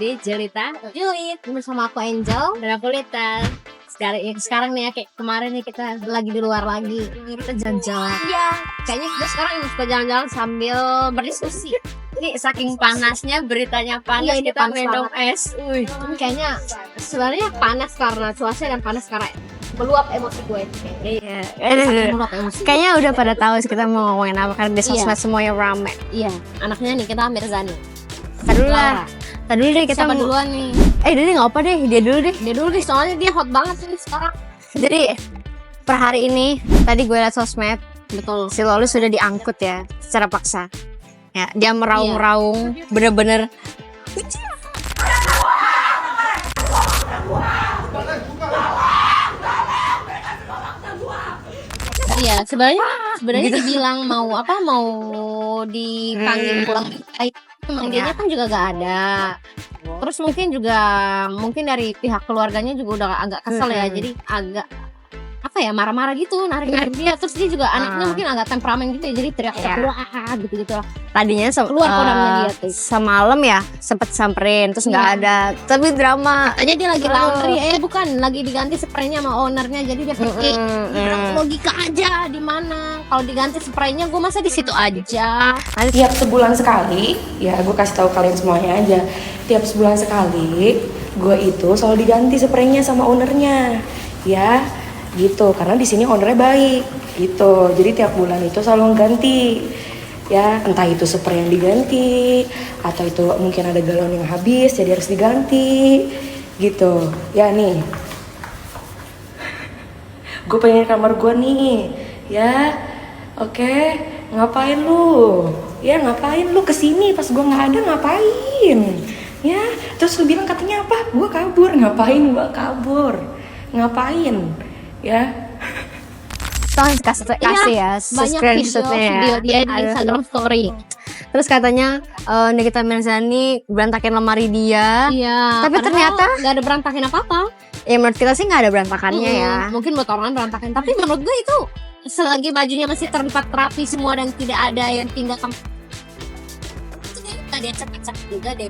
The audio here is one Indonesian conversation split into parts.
di Jelita Julit bersama aku Angel. dan aku Lita. Sekarang nih ya, kayak kemarin nih kita lagi di luar lagi. Kita jalan-jalan. Iya. Kayaknya kita sekarang suka jalan-jalan sambil berdiskusi. Ini saking panasnya, beritanya panas, Iya, ini kita panas minum banget. es. Wih, Kayaknya sebenarnya panas karena cuaca dan panas karena meluap emosi gue. iya. Meluap emosi. Kayaknya udah pada tahu sih kita mau ngomongin apa karena di sosmed semuanya rame. Iya. Anaknya nih kita Mirzani. Tadi dulu lah. Tadi dulu deh kita Siapa duluan nih? Dia nggak apa deh, dia dulu deh. Dia dulu nih soalnya dia hot banget nih sekarang. Jadi per hari ini tadi gue liat sosmed, Betul. si Loli sudah diangkut ya secara paksa. Ya, dia meraung-raung, bener-bener. Iya, sebenarnya dibilang mau dipanggil pulang. Manggilnya kan juga gak ada. Terus mungkin dari pihak keluarganya juga udah agak kesel ya. Jadi agak marah-marah gitu, narik dia. Terus dia juga anaknya mungkin agak temperamen gitu ya. Jadi teriak-teriak wah gitu lah. Tadinya Keluar kodamnya dia tuh. semalam ya sempet samperin, terus nggak Iya. ada. Tapi drama. Katanya dia lagi laundry, bukan lagi diganti spraynya sama ownernya. Jadi dia pergi. Logika aja di mana? Kalau diganti spraynya, gue masa di situ aja. Tiap sebulan sekali, ya gue kasih tahu kalian semuanya aja. Tiap sebulan sekali, gue itu selalu diganti spraynya sama ownernya, ya gitu. Karena di sini ownernya baik, gitu. Jadi tiap bulan itu selalu ganti, ya entah itu spray yang diganti, atau itu mungkin ada galon yang habis, jadi harus diganti, gitu. Ya nih, gue pengen kamar gue nih, ya. Oke, ngapain lu? Ya ngapain lu kesini pas gue nggak ada, ngapain? Ya, terus lu bilang katanya apa? Gue kabur, ngapain gue kabur? Ngapain? Ya, Tolong kasih ya, Banyak video dia di Instagram story. Terus katanya Nikita Mirzani berantakin lemari dia. Iya. Tapi ternyata nggak ada berantakin apa-apa. ya menurut kita sih nggak ada berantakannya ya. Mungkin buat orang berantakan, tapi menurut gue itu selagi bajunya masih terlipat rapi semua dan tidak ada yang tinggal itu dia dia cek juga deh.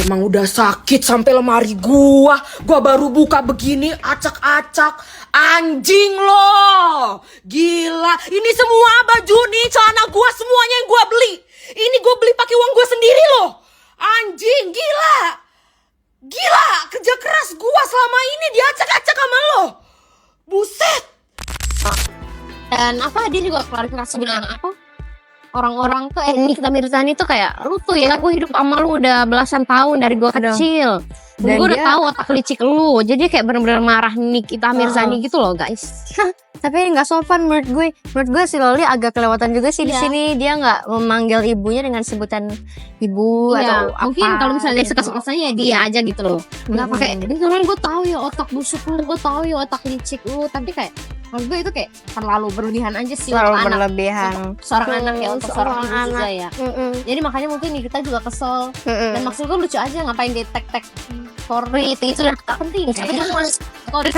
emang udah sakit sampai lemari gua baru buka begini acak-acak, anjing loh, gila. Ini semua baju nih, celana gua semuanya yang gua beli. Ini gua beli pakai uang gua sendiri loh, anjing, gila, kerja keras gua selama ini diacak-acak sama lo, buset. Dan dia juga klarifikasi bilang orang-orang tuh Nikita Mirzani tuh kayak lu tuh ya, gue hidup sama lu udah belasan tahun dari gue kecil. Dan gue udah tahu otak licik lu. Jadi kayak bener-bener marah Nikita Mirzani gitu loh guys. Tapi nggak sopan menurut gue. Menurut gue si Loli agak kelewatan juga sih di sini. Dia nggak memanggil ibunya dengan sebutan ibu atau apa. Mungkin kalau misalnya suka-sukanya ya dia aja gitu loh. Nggak pakai. Dengan gue tahu ya otak busuk lu, gue tahu ya otak licik lu. Tapi kayak menurut gue itu kayak terlalu berlebihan aja sih. Terlalu untuk berlebihan. Seorang anak ya, untuk seorang ibu anak. juga ya. Jadi makanya mungkin kita juga kesel. Dan maksud gue lucu aja, ngapain dia tag story itu udah gak penting.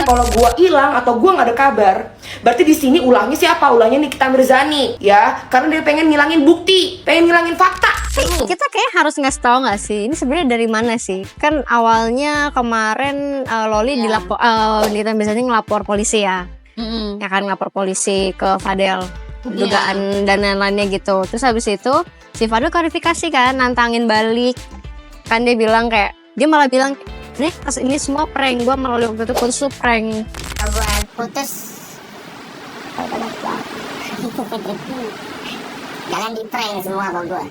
Kalau gua hilang atau gua nggak ada kabar, berarti di sini ulangnya siapa? Ulangnya Nikita Mirzani, ya, karena dia pengen ngilangin bukti, pengen ngilangin fakta. Kita kayak harus ngasih tahu nggak sih ini sebenarnya dari mana sih? Kan awalnya kemarin Loli Nikita Mirzani ngelapor polisi ya. Ya kan, ngelapor polisi ke Fadel dugaan dan lain-lainnya gitu. Terus habis itu si Fadel klarifikasi kan, nantangin balik. Kan dia bilang kayak, dia malah bilang, nih pas ini semua prank, gue malah waktu itu putus prank. Buat putus jangan di prank semua sama gue,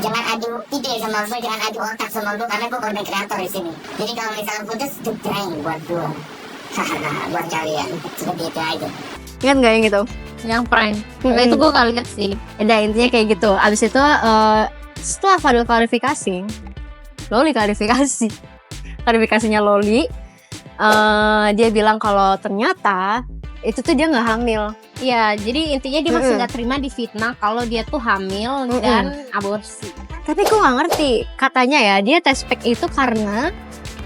jangan adu ide sama gue, jangan adu otak sama gue, karena gue konten kreator di sini. Jadi kalau misalnya putus itu prank buat gue, buat kalian, seperti itu aja. Ingat nggak yang gitu? Yang prank. Itu gue kali lihat sih. Udah, intinya kayak gitu. Abis itu setelah Fadel klarifikasi, Loli klarifikasinya Loli, dia bilang kalau ternyata itu tuh dia nggak hamil. Iya, jadi intinya dia masih nggak terima difitnah kalau dia tuh hamil dan aborsi. Tapi gue nggak ngerti, katanya ya dia tes pack itu karena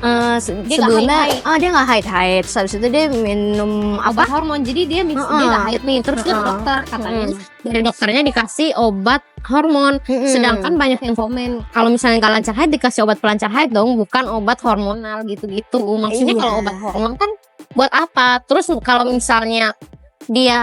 Dia sebelumnya nggak haid. dia nggak haid. Habis itu dia minum obat hormon, jadi dia dia nggak haid nih. Terus dia ke dokter, katanya dari dokternya dikasih obat hormon. Sedangkan banyak yang komen kalau misalnya nggak lancar haid dikasih obat pelancar haid dong, bukan obat hormonal gitu-gitu. Maksudnya kalau obat hormon kan buat apa? Terus kalau misalnya dia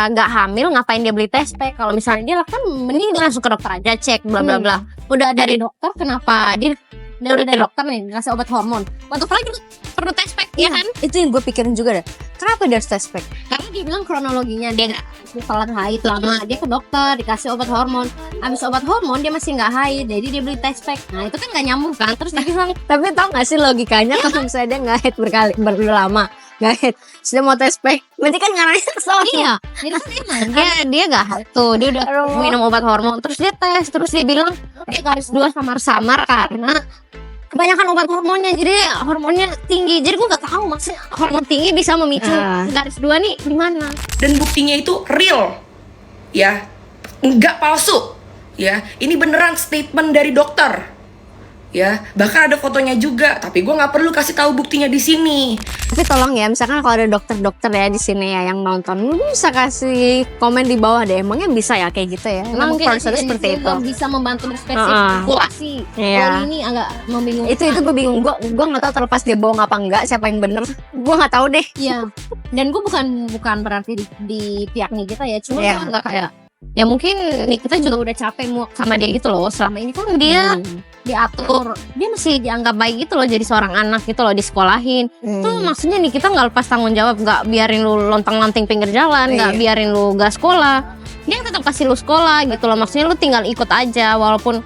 nggak hamil, ngapain dia beli test pack? Kalau misalnya dia kan mending dia langsung ke dokter aja, cek bla bla bla. Udah dari dokter, kenapa dia udah dari dokter nih ngasih obat hormon? Untuk lagi perlu test pack ya kan? Itu yang gue pikirin juga deh. Kenapa dia harus test pack? Karena dia bilang kronologinya dia nggak telat haid lama, dia ke dokter dikasih obat hormon. Habis obat hormon dia masih nggak haid, jadi dia beli test pack. Nah itu kan nggak nyambung kan? Terus dia bilang, Tapi tau gak sih logikanya kalau misalnya dia nggak haid berlama nggak haid, sudah mau test pack, berarti kan ngarahnya ke sono. iya, itu kan dia nggak haid tuh, dia udah minum obat hormon, terus dia tes, terus dia bilang dia garis 2 samar-samar karena kebanyakan obat hormonnya, jadi hormonnya tinggi. Jadi gue nggak tahu maksudnya hormon tinggi bisa memicu garis 2 nih gimana. Dan buktinya itu real, ya, nggak palsu, ya. Ini beneran statement dari dokter, ya. Bahkan ada fotonya juga, tapi gue nggak perlu kasih tahu buktinya di sini. Tapi tolong ya, misalkan kalau ada dokter-dokter ya di sini ya yang nonton, lu bisa kasih komen di bawah deh. Emangnya bisa ya kayak gitu ya? Emang prosesnya seperti itu. Bisa membantu spesifikasi. Iya. Ini agak membingungkan. Itu gue bingung. Gue nggak tahu terlepas dia bohong apa enggak, siapa yang bener. Gue nggak tahu deh. Iya. Dan gue bukan berarti di pihak Nikita ya, cuma Iya. gue nggak kayak ya mungkin Nikita juga udah capek muak sama dia gitu loh. Selama ini kan dia diatur, dia masih dianggap baik gitu loh, jadi seorang anak gitu loh, disekolahin. Tuh maksudnya Nikita nggak lepas tanggung jawab, nggak biarin lu lontang-lanting pinggir jalan, nggak biarin lu gak sekolah. Dia tetap kasih lu sekolah gitu loh. Maksudnya lu tinggal ikut aja, walaupun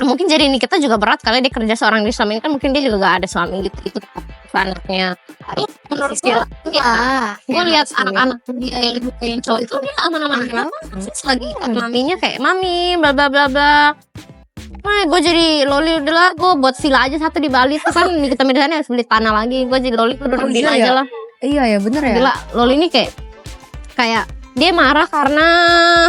mungkin jadi Nikita juga berat kali dia kerja seorang diri, selama ini kan mungkin dia juga gak ada suami gitu anaknya. Menurut gue lihat anak-anak dia yang cowok itu dia aman-aman kenapa? Lagi maminya kayak mami bla bla bla bla. Nah, gue jadi loli udah lah, gue buat villa aja satu di Bali tuh kan Nikita Mirzani harus beli tanah lagi. Gue jadi loli udah di aja lah. Iya ya bener ya. Gila, loli ini kayak dia marah karena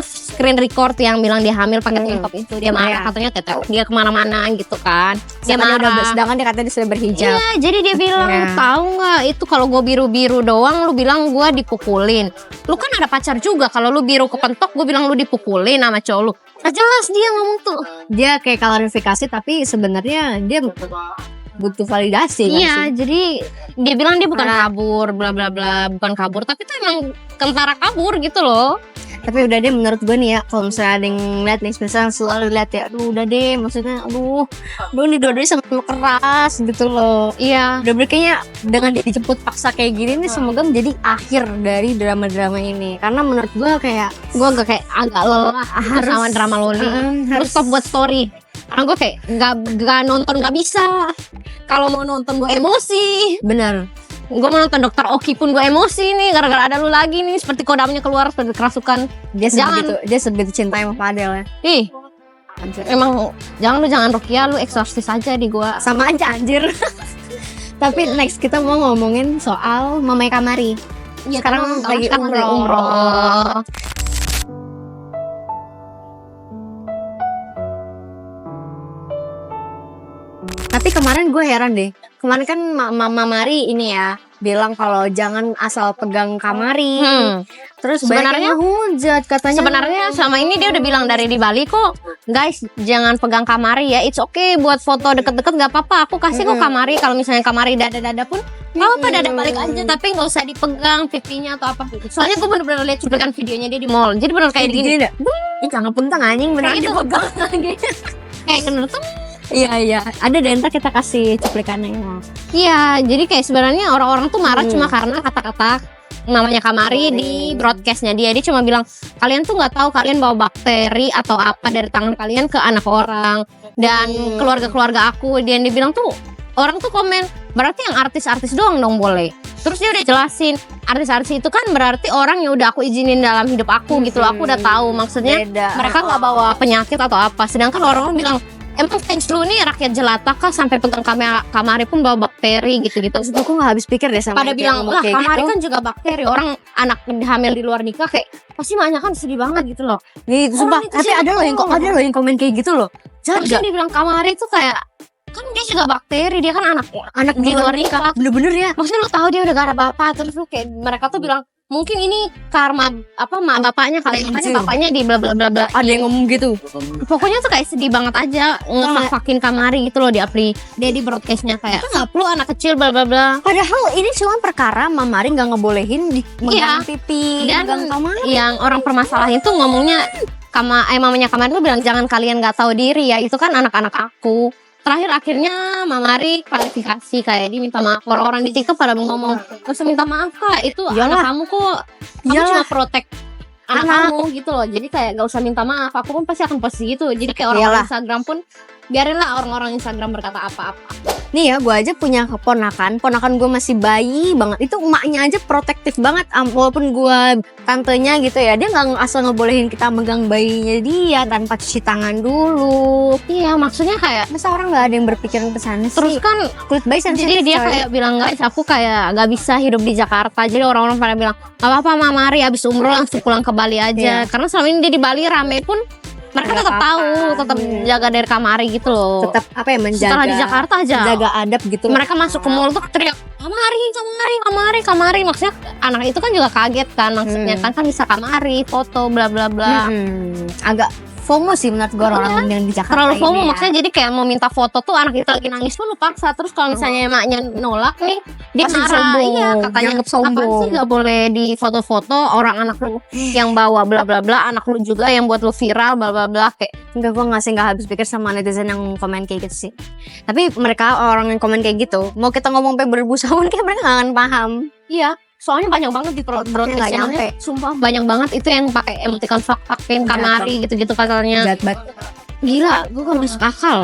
screen record yang bilang dia hamil pakai TikTok itu. Dia marah katanya dia kemana-mana gitu kan. Dia marah. Sedangkan dia katanya dia sudah berhijab. Iya, jadi dia bilang tahu nggak itu kalau gue biru-biru doang, lu bilang gue dipukulin. Lu kan ada pacar juga. Kalau lu biru kepentok, gue bilang lu dipukulin sama cowok lu. Nah, jelas dia ngomong tuh. Dia kayak klarifikasi tapi sebenarnya dia butuh validasi kan Iya, sih? jadi dia bilang dia bukan kabur, bla bla bla, bukan kabur, tapi itu emang tentara kabur gitu loh. Tapi udah deh menurut gue nih ya, kalau misalnya ada yang ngeliat nih, misalnya selalu lihat ya, aduh udah deh, maksudnya aduh nih dua-duanya sama keras gitu loh. Iya. Udah kayaknya dengan dia dijemput paksa kayak gini nih, semoga menjadi akhir dari drama-drama ini. Karena menurut gue kayak Gue agak lelah sama drama Loli. Terus stop buat story. Karena gue kayak nggak nonton nggak bisa. Kalau mau nonton gue emosi. bener. Gue mau nonton Dokter Oki pun gue emosi nih gara-gara ada lu lagi nih, seperti kodamnya keluar seperti kerasukan. Dia sebegitu cinta sama Fadel ya. Ih, emang jangan Rokia, lu eksorsis aja di gua. Sama aja anjir. Tapi next kita mau ngomongin soal Mamai Kamari. Ya, Sekarang lagi umroh. Tapi kemarin gue heran deh. Kemarin kan Mama Mari ini ya bilang kalau jangan asal pegang Kamari. Terus Sebenarnya hujat katanya. Sebenarnya selama ini dia udah bilang dari di Bali kok, guys jangan pegang Kamari ya, it's okay buat foto deket-deket nggak apa-apa, aku kasih kok Kamari. Kalau misalnya Kamari dada-dada pun nggak apa, dada balik aja, tapi nggak usah dipegang pipinya atau apa. Soalnya gue bener-bener lihat cuplikan videonya dia di mall, jadi bener kayak gini. Ih jangan pentang anjing bener Kayak gitu. dipegang. Kayak bener tuh. Iya ada deh, ntar kita kasih cuplikannya ya. Iya, jadi kayak sebenarnya orang-orang tuh marah cuma karena kata-kata namanya Kamari di broadcastnya dia cuma bilang kalian tuh nggak tahu kalian bawa bakteri atau apa dari tangan kalian ke anak orang dan keluarga aku. Dia bilang tuh orang tuh komen berarti yang artis-artis doang dong boleh. Terus dia udah jelasin artis-artis itu kan berarti orang yang udah aku izinin dalam hidup aku gitu loh. Aku udah tahu maksudnya mereka nggak bawa penyakit atau apa. Sedangkan orang bilang emang fans lu nih rakyat jelata kah sampai pegang Kamari pun bawa bakteri gitu-gitu. Aku gak habis pikir deh sama pada bilang lah Kamari kan juga bakteri. Orang anak hamil di luar nikah kayak pasti banyak kan, sedih banget gitu loh. Gitu, sumpah. Tapi ada loh yang komen kayak gitu loh. Terus dia bilang Kamari tuh kayak Kan dia juga bakteri, dia kan anak di luar nikah. Bener-bener ya. Maksudnya lu tahu dia udah gak ada bapak, terus lu kayak mereka tuh bilang mungkin ini karma bapaknya kali, makanya bapaknya di bla bla bla bla. Ada yang ngomong gitu. Pokoknya tuh kayak sedih banget aja ngefakin Kamari gitu loh di Apri. Dia di broadcastnya kayak nggak perlu anak kecil bla bla bla. Padahal ini cuma perkara Mamari nggak ngebolehin megang pipi, Dan megang Kamari. yang orang permasalahan itu ngomongnya mamanya Kamari tuh bilang jangan kalian nggak tahu diri ya, itu kan anak-anak aku. Terakhir akhirnya Mamari klarifikasi kayak dia minta maaf. Orang-orang di TikTok pada ngomong nggak usah minta maaf kak, itu anak kamu kok, kamu cuma protek anak kamu gitu loh. Jadi kayak gak usah minta maaf, aku pun pasti akan post gitu. Jadi kayak orang Instagram pun biarinlah orang-orang Instagram berkata apa-apa. Nih ya, gue aja punya ponakan gue masih bayi banget. Itu emaknya aja protektif banget, walaupun gue tantenya gitu ya, dia nggak asal ngebolehin kita megang bayinya dia tanpa cuci tangan dulu. Iya, maksudnya kayak Masa orang nggak ada yang berpikiran kesana sih? terus kan kulit bayi sensitif. jadi dia kayak bilang guys, aku kayak gak bisa hidup di Jakarta. Jadi orang-orang pada bilang gak apa-apa Mamari abis umroh langsung pulang ke Bali aja. Karena selama ini dia di Bali rame pun mereka tetap tahu, tetap jaga dari Kamari gitu loh. tetap apa ya, menjaga. Setelah di Jakarta aja jaga adab gitu loh. mereka masuk ke mall tuh teriak Kamari. Maksudnya anak itu kan juga kaget kan, maksudnya kan bisa Kamari foto bla bla bla. Agak FOMO sih menurut gue orang yang di Jakarta. Terlalu FOMO ini ya. maksudnya, jadi kayak mau minta foto tuh anak itu lagi nangis pun lu paksa. Terus kalau misalnya emaknya nolak nih, dia Pasti marah. sombong, Iya, katanya dianggap sombong. apaan sih gak boleh di foto-foto orang anak lu yang bawa bla bla bla, anak lu juga yang buat lu viral bla bla bla. Kayak Enggak, gue nggak habis pikir sama netizen yang komen kayak gitu sih. Tapi mereka orang yang komen kayak gitu, mau kita ngomong sampai beribu tahun kayak mereka nggak akan paham. iya, soalnya banyak banget di broadcast channelnya. Sumpah banyak banget itu yang pakai emoticon pakein Kamari gitu-gitu katanya. Gat bat, Gila, gue gak masuk akal.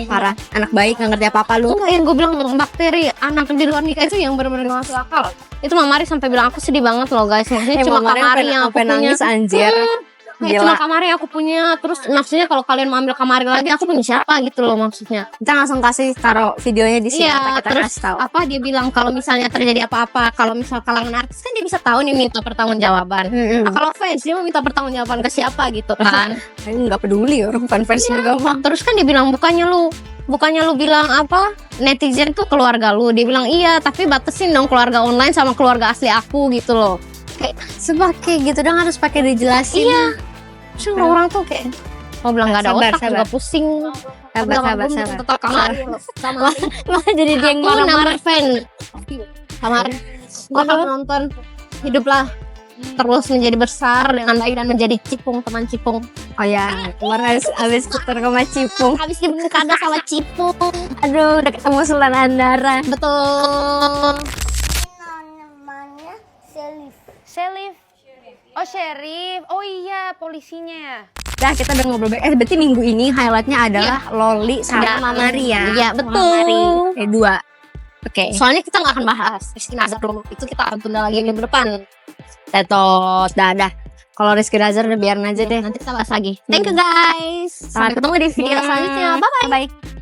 parah. Anak baik nggak ngerti apa-apa lu. Enggak, yang gue bilang bakteri anak di luar nikah itu yang benar-benar gak masuk akal. Itu Mamari sampai bilang aku sedih banget loh guys. Maksudnya cuma Kamari yang aku punya. nangis anjir. Kayak cuma Kamari yang aku punya. Terus maksudnya kalau kalian mau ambil Kamari lagi, aku punya siapa gitu loh maksudnya. Kita langsung taruh videonya di sini. Iya, kita terus kasih tahu. apa dia bilang kalau misalnya terjadi apa-apa, kalau misal kalangan artis kan dia bisa tahu nih minta pertanggungjawaban. Nah, kalau fans dia mau minta pertanggungjawaban ke siapa gitu kan. Nggak peduli orang bukan fans juga mah. Terus kan dia bilang bukannya lu bilang apa, netizen tuh keluarga lu. Dia bilang iya, tapi batasin dong keluarga online sama keluarga asli aku gitu loh. Kayak Sebagai gitu dong harus pakai dijelasin. iya, semua orang tuh kayak mau bilang gak ada Sabar, otak juga pusing. Sabar. Tetap Kamari sama Malah jadi dia yang aku marah-marah. number fan Kamari. Gua akan nonton hiduplah terus menjadi besar dengan baik dan menjadi teman cipung. Oh ya, kemarin habis ketemu sama Cipung. Habis dibekada sama cipung. Aduh, udah ketemu Sultan Andara. Betul. Namanya Selif. Oh, Sheriff. Oh iya, polisinya. Nah, kita udah ngobrol baik. Berarti minggu ini highlightnya adalah Loli sama Mamari ya. Iya, betul. Mamari. Dua. Oke. Soalnya kita nggak akan bahas Rizky Nazar dulu. Itu kita akan tunda lagi minggu depan. Tetot. Dah. Kalau Rizky Nazar udah biarin aja deh. Nanti kita bahas lagi. Thank you guys. Sampai ketemu di video selanjutnya. Bye bye. Bye.